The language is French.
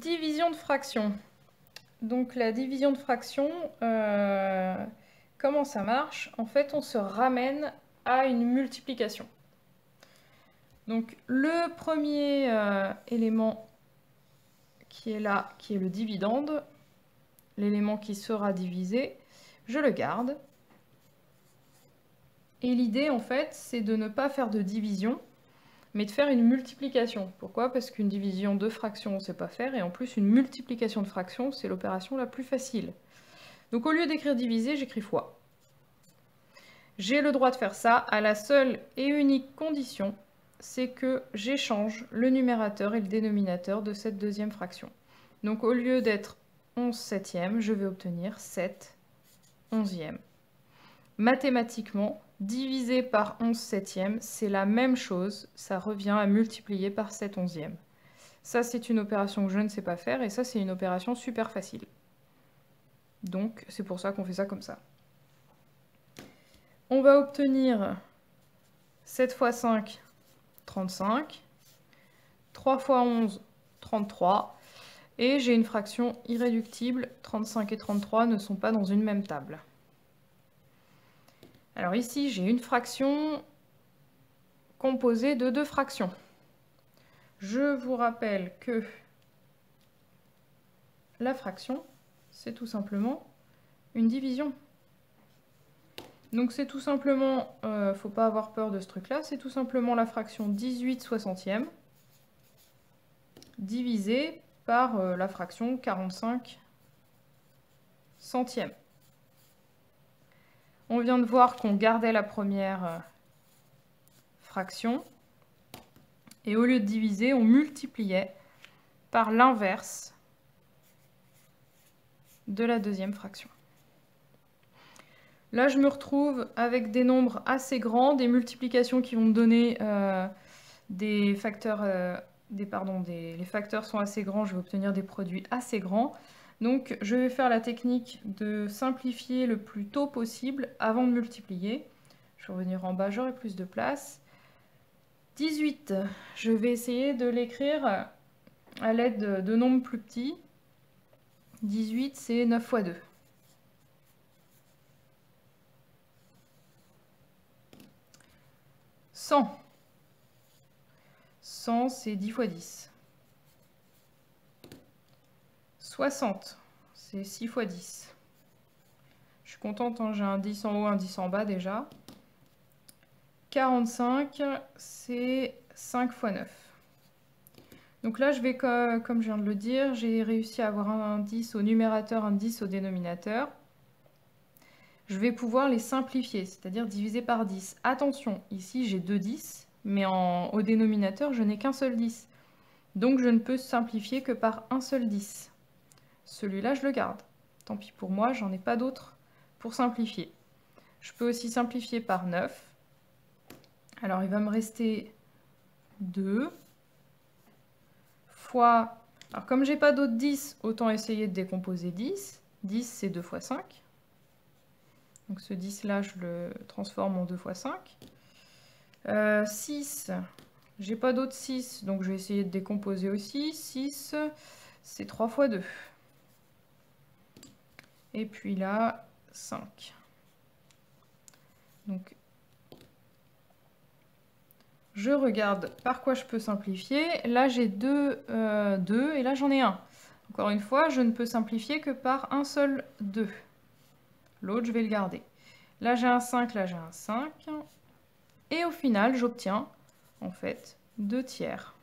Division de fraction. Donc la division de fraction, comment ça marche? En fait, on se ramène à une multiplication. Donc le premier élément qui est là, qui est le dividende, l'élément qui sera divisé, je le garde. Et l'idée, en fait, c'est de ne pas faire de division, mais de faire une multiplication. Pourquoi? Parce qu'une division de fraction, on ne sait pas faire, et en plus, une multiplication de fraction, c'est l'opération la plus facile. Donc au lieu d'écrire diviser, j'écris fois. J'ai le droit de faire ça à la seule et unique condition, c'est que j'échange le numérateur et le dénominateur de cette deuxième fraction. Donc au lieu d'être 11 septièmes, je vais obtenir 7 onzièmes. Mathématiquement, diviser par 11 septièmes, c'est la même chose, ça revient à multiplier par 7 onzièmes. Ça, c'est une opération que je ne sais pas faire, et ça, c'est une opération super facile. Donc, c'est pour ça qu'on fait ça comme ça. On va obtenir 7 fois 5, 35. 3 fois 11, 33. Et j'ai une fraction irréductible. 35 et 33 ne sont pas dans une même table. Alors ici, j'ai une fraction composée de deux fractions. Je vous rappelle que la fraction, c'est tout simplement une division. Donc c'est tout simplement, faut pas avoir peur de ce truc-là, c'est tout simplement la fraction 18 soixantièmes divisée par la fraction 45 centièmes. On vient de voir qu'on gardait la première fraction, et au lieu de diviser, on multipliait par l'inverse de la deuxième fraction. Là, je me retrouve avec des nombres assez grands, des multiplications qui vont me donner des facteurs, les facteurs sont assez grands, je vais obtenir des produits assez grands. Donc, je vais faire la technique de simplifier le plus tôt possible avant de multiplier. Je vais revenir en bas, j'aurai plus de place. 18, je vais essayer de l'écrire à l'aide de nombres plus petits. 18, c'est 9 fois 2. 100. 100, c'est 10 fois 10. 60, c'est 6 fois 10. Je suis contente, hein, j'ai un 10 en haut, un 10 en bas déjà. 45, c'est 5 fois 9. Donc là, je vais, comme je viens de le dire, j'ai réussi à avoir un 10 au numérateur, un 10 au dénominateur. Je vais pouvoir les simplifier, c'est-à-dire diviser par 10. Attention, ici j'ai 2 10, mais au dénominateur, je n'ai qu'un seul 10. Donc je ne peux simplifier que par un seul 10. Celui-là, je le garde. Tant pis pour moi, j'en ai pas d'autre pour simplifier. Je peux aussi simplifier par 9. Alors il va me rester 2 fois... Alors comme j'ai pas d'autres 10, autant essayer de décomposer 10. 10, c'est 2 fois 5. Donc ce 10 là, je le transforme en 2 fois 5. 6, j'ai pas d'autres 6, donc je vais essayer de décomposer aussi. 6, c'est 3 fois 2. Et puis là, 5. Donc je regarde par quoi je peux simplifier. Là, j'ai 2 et là, j'en ai 1. Encore une fois, je ne peux simplifier que par un seul 2. L'autre, je vais le garder. Là, j'ai un 5, là, j'ai un 5. Et au final, j'obtiens, en fait, 2 tiers.